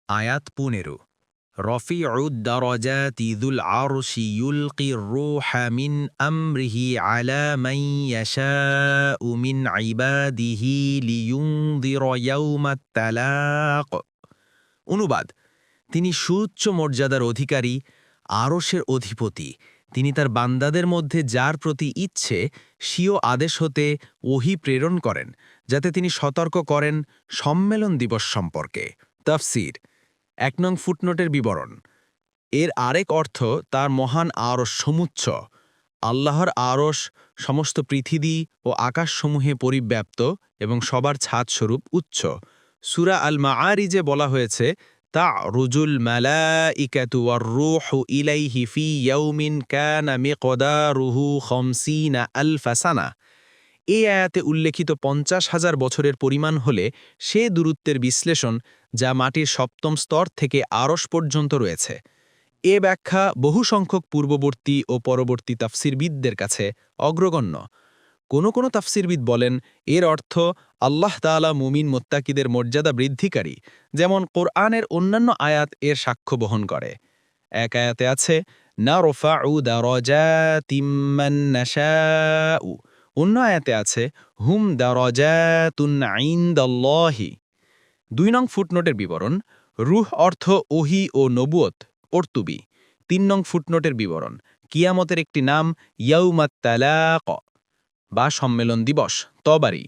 আয়াত ১৫ রফিউদ দারাজাতি যুল আরশি ইউলকির রূহা মিন আমরিহি আলা মান ইয়াশাউ মিন ইবাদিহি লিয়ুনযিরা ইয়াউমাত তালাক। অনুবাদ: তিনি সুউচ্চ মর্যাদার অধিকারী, আরশের অধিপতি। তিনি তার বান্দাদের মধ্যে যার প্রতি ইচ্ছে স্বীয় আদেশ হতে ওহী প্রেরণ করেন, যাতে তিনি সতর্ক করেন সম্মেলন দিবস সম্পর্কে। তাফসীর: ১ নং ফুটনোটের বিবরণ। এর আরেক অর্থ তার মহান আরশ সমুচ্চ। আল্লাহর আরশ সমস্ত পৃথিবী ও আকাশসমূহে পরিব্যাপ্ত এবং সবার ছাদস্বরূপ উচ্চ। সূরা আল মাআরিজে বলা হয়েছে, তা'রুজুল মালাইকাতু ওয়ার রূহু ইলাইহি ফি ইয়াউমিন কানা মিকদারুহু ৫০ আলফা সানা। এই আয়াতে উল্লেখিত ৫০,০০০ বছরের পরিমাণ হলে সে দূরত্বের বিশ্লেষণ যা মাটির সপ্তম স্তর থেকে আরশ পর্যন্ত রয়েছে। এ ব্যাখ্যা বহু সংখ্যক পূর্ববর্তী ও পরবর্তী তাফসিরবিদদের কাছে অগ্রগণ্য। কোনো তাফসিরবিদ বলেন, এর অর্থ আল্লাহ তাআলা মুমিন মুত্তাকিদের মর্যাদা বৃদ্ধিকারী, যেমন কোরআনের অন্যান্য আয়াত এর সাক্ষ্য বহন করে। এক আয়াতে আছে, নারফাউ দারাজাতিম মান নাশাউ। অন্য আয়াতে আছে, হুম দারাজাতুন ইনদাল্লাহি। ২ নং ফুটনোটের বিবরণ। রূহ অর্থ ওহী ও নবুয়ত, কর্তুবী। ৩ নং ফুটনোটের বিবরণ। কিয়ামতের একটি নাম ইয়াউমাত তালাক বা সম্মেলন দিবস, তবারি।